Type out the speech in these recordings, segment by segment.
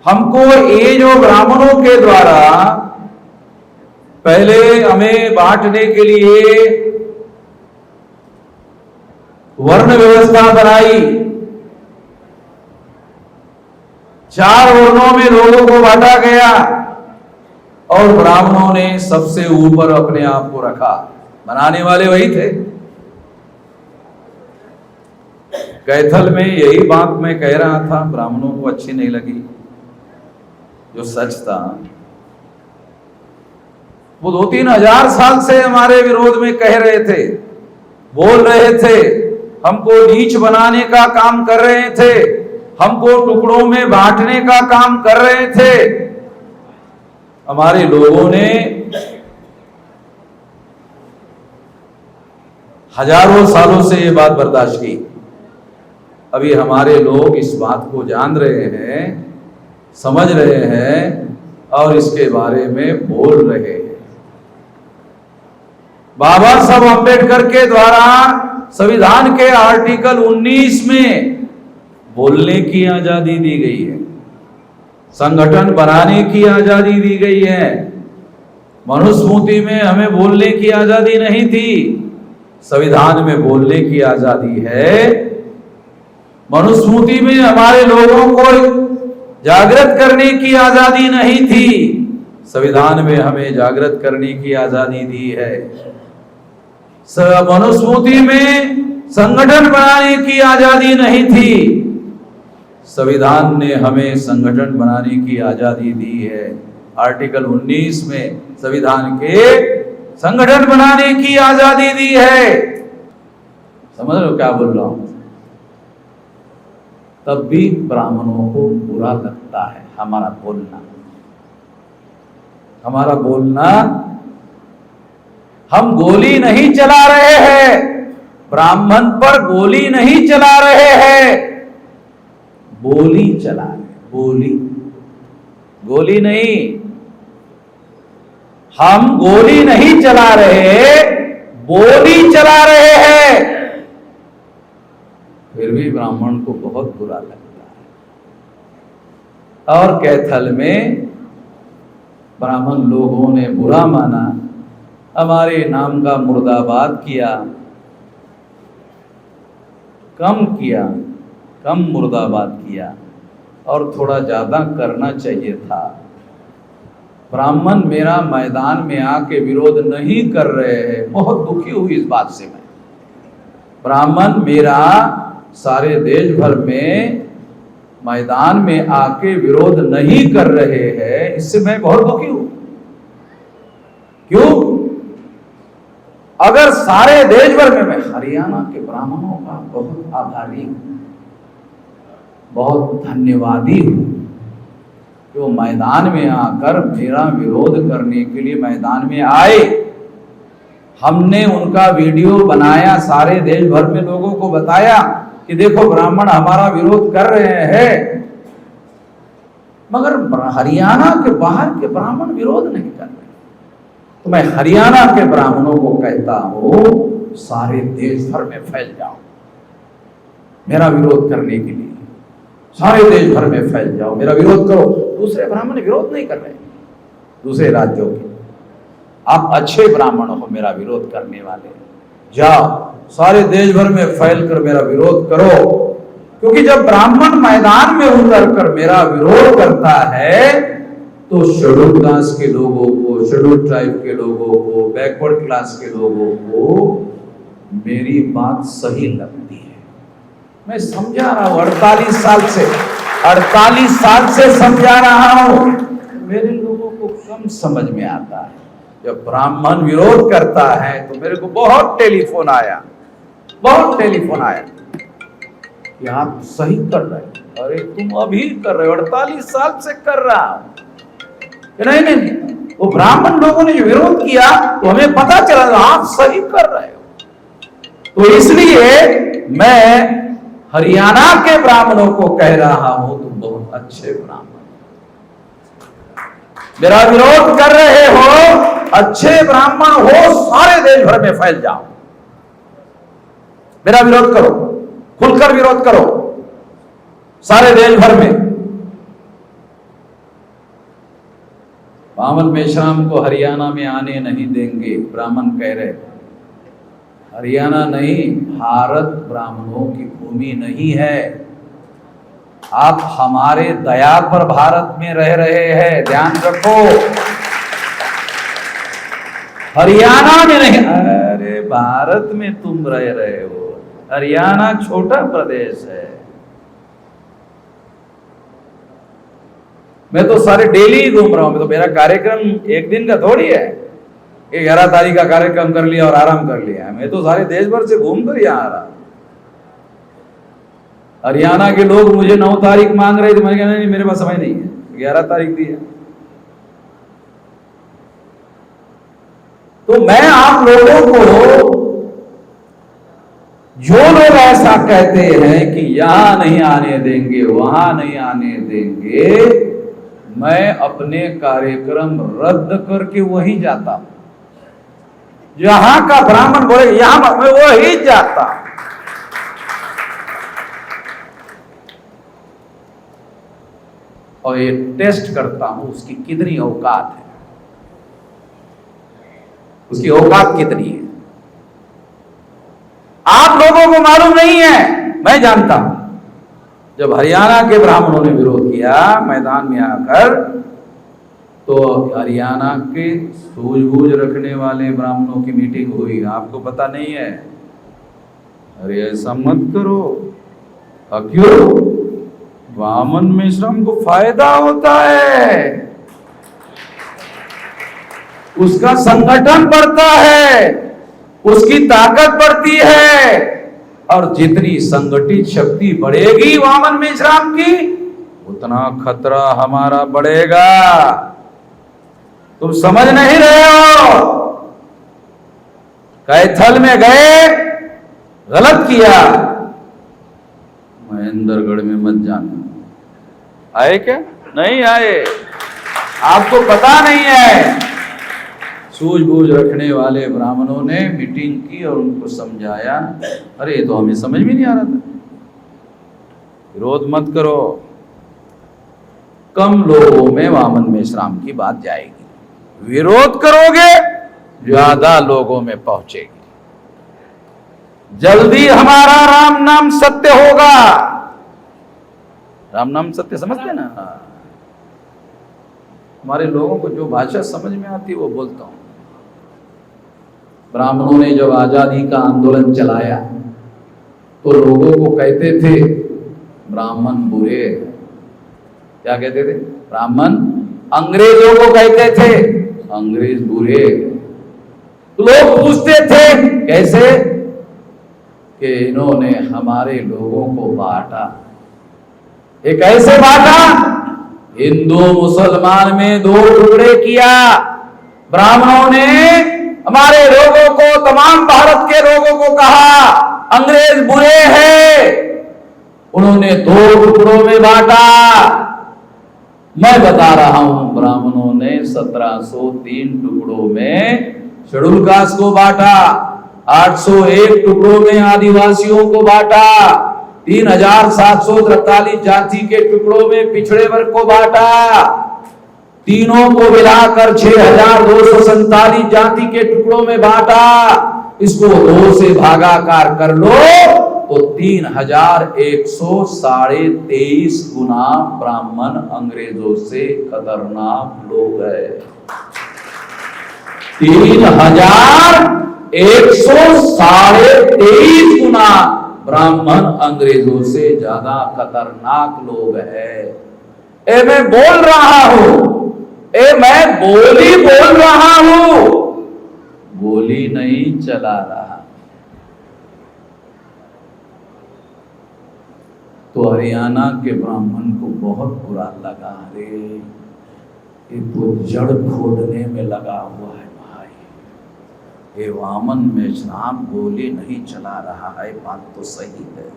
हमको ये जो ब्राह्मणों के द्वारा पहले हमें बांटने के लिए वर्ण व्यवस्था बनाई, 4 वर्णों में लोगों को बांटा गया और ब्राह्मणों ने सबसे ऊपर अपने आप को रखा। बनाने वाले वही थे। कैथल में यही बात मैं कह रहा था, ब्राह्मणों को अच्छी नहीं लगी। जो सच था, वो 2-3 हजार साल से हमारे विरोध में कह रहे थे, बोल रहे थे, हमको नीच बनाने का काम कर रहे थे, हमको टुकड़ों में बांटने का काम कर रहे थे। हमारे लोगों ने हजारों सालों से ये बात बर्दाश्त की। अभी हमारे लोग इस बात को जान रहे हैं, समझ रहे हैं और इसके बारे में बोल रहे हैं। बाबा साहब अम्बेडकर के द्वारा संविधान के आर्टिकल 19 में बोलने की आजादी दी गई है, संगठन बनाने की आजादी दी गई है। मनुस्मृति में हमें बोलने की आजादी नहीं थी, संविधान में बोलने की आजादी है। मनुस्मृति में हमारे लोगों को जागृत करने की आजादी नहीं थी, संविधान में हमें जागृत करने की आजादी दी है। मनुस्मृति में संगठन बनाने की आजादी नहीं थी, संविधान ने हमें संगठन बनाने की आजादी दी है। आर्टिकल 19 में संविधान के संगठन बनाने की आजादी दी है। समझ लो क्या बोल रहा हूं? तब भी ब्राह्मणों को बुरा लगता है हमारा बोलना। हम गोली नहीं चला रहे हैं, ब्राह्मण पर गोली नहीं चला रहे हैं, बोली चला रहे। गोली नहीं, हम गोली नहीं चला रहे, बोली चला रहे हैं। फिर भी ब्राह्मण को बहुत बुरा लगता है। और कैथल में ब्राह्मण लोगों ने बुरा माना, हमारे नाम का मुर्दाबाद किया, कम मुर्दाबाद किया और थोड़ा ज्यादा करना चाहिए था। ब्राह्मण मेरा मैदान में आके विरोध नहीं कर रहे हैं, बहुत दुखी हुई इस बात से मैं। ब्राह्मण मेरा सारे देश भर में मैदान में आके विरोध नहीं कर रहे हैं, इससे मैं बहुत दुखी हूं। क्यों? अगर सारे देश भर में, मैं हरियाणा के ब्राह्मणों का बहुत आभारी हूं, बहुत धन्यवादी हूं, जो मैदान में आकर मेरा विरोध करने के लिए मैदान में आए। हमने उनका वीडियो बनाया, सारे देश भर में लोगों को बताया कि देखो ब्राह्मण हमारा विरोध कर रहे हैं, मगर हरियाणा के बाहर के ब्राह्मण विरोध नहीं कर रहे। तो मैं हरियाणा के ब्राह्मणों को कहता हूं, सारे देश भर में फैल जाओ मेरा विरोध करने के लिए, सारे देश भर में फैल जाओ, मेरा विरोध करो। दूसरे ब्राह्मण विरोध नहीं कर रहे, दूसरे राज्यों के। आप अच्छे ब्राह्मण हो मेरा विरोध करने वाले, जाओ सारे देश भर में फैल कर मेरा विरोध करो। क्योंकि जब ब्राह्मण मैदान में उतर कर मेरा विरोध करता है तो शेड्यूल कास्ट के लोगों को, शेड्यूल ट्राइब के लोगों को, बैकवर्ड क्लास के लोगों को मेरी बात सही लगती है। मैं समझा रहा हूं 48 साल से समझा रहा हूं, मेरे लोगों को कम समझ में आता है। जब ब्राह्मण विरोध करता है तो मेरे को बहुत टेलीफोन आया कि आप सही कर रहे हो। अरे तुम अभी कर रहे हो, 48 साल से कर रहा हूं। नहीं, वो ब्राह्मण लोगों ने जो विरोध किया तो हमें पता चला आप सही कर रहे हो। तो इसलिए मैं हरियाणा के ब्राह्मणों को कह रहा हूं, तुम बहुत अच्छे ब्राह्मण, मेरा विरोध कर रहे हो, अच्छे ब्राह्मण हो, सारे देश भर में फैल जाओ, मेरा विरोध करो, खुलकर विरोध करो सारे देश भर में। वामन मेश्राम को हरियाणा में आने नहीं देंगे, ब्राह्मण कह रहे। हरियाणा नहीं, भारत ब्राह्मणों की भूमि नहीं है। आप हमारे दया पर भारत में रह रहे हैं, ध्यान रखो। हरियाणा में नहीं, अरे भारत में तुम रह रहे हो। हरियाणा छोटा प्रदेश है। मैं तो सारे डेली ही घूम रहा हूं। मैं तो, मेरा कार्यक्रम एक दिन का थोड़ी है। 11 तारीख का कार्यक्रम कर लिया और आराम कर लिया। मैं तो सारे देश भर से घूम कर यहां आ रहा। हरियाणा के लोग मुझे 9 तारीख मांग रहे थे, मैंने कहा नहीं, मेरे पास समय नहीं है, 11 तारीख दी है। तो मैं आप लोगों को, जो लोग ऐसा कहते हैं कि यहां नहीं आने देंगे, वहां नहीं आने देंगे, मैं अपने कार्यक्रम रद्द करके वहीं जाता हूं। जहां का ब्राह्मण बोले यहां मैं वही जाता हूं। और ये टेस्ट करता हूं उसकी कितनी औकात है, उसकी औकात कितनी है। आप लोगों को मालूम नहीं है, मैं जानता हूं। जब हरियाणा के ब्राह्मणों ने विरोध किया मैदान में आकर, तो हरियाणा के सूझबूझ रखने वाले ब्राह्मणों की मीटिंग हुई। आपको पता नहीं है? अरे ऐसा मत करो। क्यों? वामन मेश्राम को फायदा होता है, उसका संगठन बढ़ता है, उसकी ताकत बढ़ती है, और जितनी संगठित शक्ति बढ़ेगी वामन मेश्राम की, उतना खतरा हमारा बढ़ेगा। तुम समझ नहीं रहे हो। कैथल में गए, गलत किया, महेंद्रगढ़ में मत जाना। आए क्या? नहीं आए। आपको पता नहीं है। सूझबूझ रखने वाले ब्राह्मणों ने मीटिंग की और उनको समझाया। अरे ये तो हमें समझ में नहीं आ रहा था। विरोध मत करो। कम लोगों में वामन मेश्राम की बात जाएगी। विरोध करोगे, ज्यादा लोगों में पहुंचेगी। जल्दी हमारा राम नाम सत्य होगा। राम नाम सत्य समझते ना? हमारे लोगों को जो भाषा समझ में आती है वो बोलता हूं। ब्राह्मणों ने जब आजादी का आंदोलन चलाया तो लोगों को कहते थे ब्राह्मण बुरे। क्या कहते थे? ब्राह्मण। अंग्रेजों को कहते थे अंग्रेज बुरे। तो लोग पूछते थे कैसे? कि इन्होंने हमारे लोगों को बांटा। ये कैसे बांटा? हिंदू मुसलमान में 2 टुकड़े किया। ब्राह्मणों ने हमारे लोगों को, तमाम भारत के लोगों को कहा अंग्रेज बुरे हैं। उन्होंने 2 टुकड़ों में बांटा। मैं बता रहा हूं, ब्राह्मणों ने 1703 टुकड़ों में शेड्यूल कास्ट को बांटा, 801 टुकड़ों में आदिवासियों को बांटा, 3743 जाति के टुकड़ों में पिछड़े वर्ग को बांटा। तीनों को मिलाकर 6247 जाति के टुकड़ों में बांटा। इसको 2 से भागाकार कर लो तो 3123 गुना ब्राह्मण अंग्रेजों से खतरनाक लोग है। 3123 गुना ब्राह्मण अंग्रेजों से ज्यादा खतरनाक लोग है। मैं बोल रहा हूं, मैं बोल रहा हूं, गोली नहीं चला रहा। तो हरियाणा के ब्राह्मण को बहुत बुरा लगा। अरे ये तो जड़ खोदने में लगा हुआ है भाई। ये वामन मेश्राम गोली नहीं चला रहा है, बात तो सही है।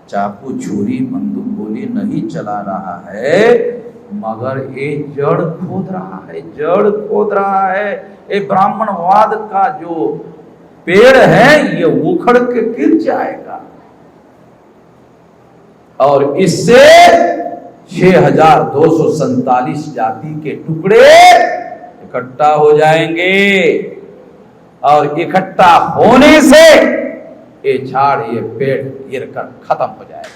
चाकू छुरी बंदूक गोली नहीं चला रहा है, मगर ये जड़ खोद रहा है, जड़ खोद रहा है। ये ब्राह्मणवाद का जो पेड़ है ये उखड़ के गिर जाएगा। और इससे 6247 जाति के टुकड़े इकट्ठा हो जाएंगे और इकट्ठा होने से ये झाड़ ये पेड़ गिरकर खत्म हो जाएगा।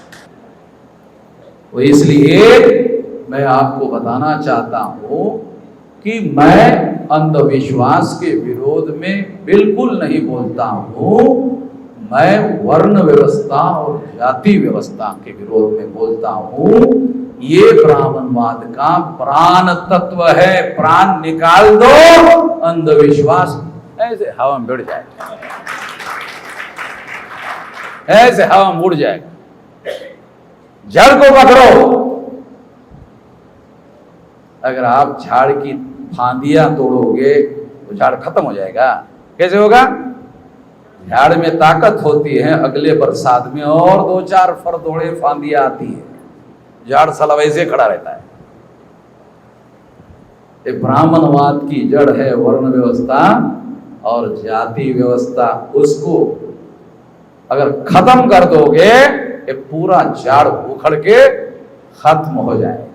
तो इसलिए मैं आपको बताना चाहता हूं कि मैं अंधविश्वास के विरोध में बिल्कुल नहीं बोलता हूं, मैं वर्ण व्यवस्था और जाति व्यवस्था के विरोध में बोलता हूं। ये ब्राह्मणवाद का प्राण तत्व है, प्राण निकाल दो, अंधविश्वास ऐसे हवा में उड़ जाएगा, ऐसे हवा में उड़ जाएगा। जड़ को पकड़ो। अगर आप झाड़ की फांदियां तोड़ोगे तो झाड़ खत्म हो जाएगा। कैसे होगा? झाड़ में ताकत होती है, अगले बरसात में और 2-4 फरदोड़े फांदियां आती है, झाड़ साला वैसे खड़ा रहता है। ये ब्राह्मणवाद की जड़ है वर्ण व्यवस्था और जाति व्यवस्था। उसको अगर खत्म कर दोगे ये पूरा झाड़ उखड़ के खत्म हो जाएगा।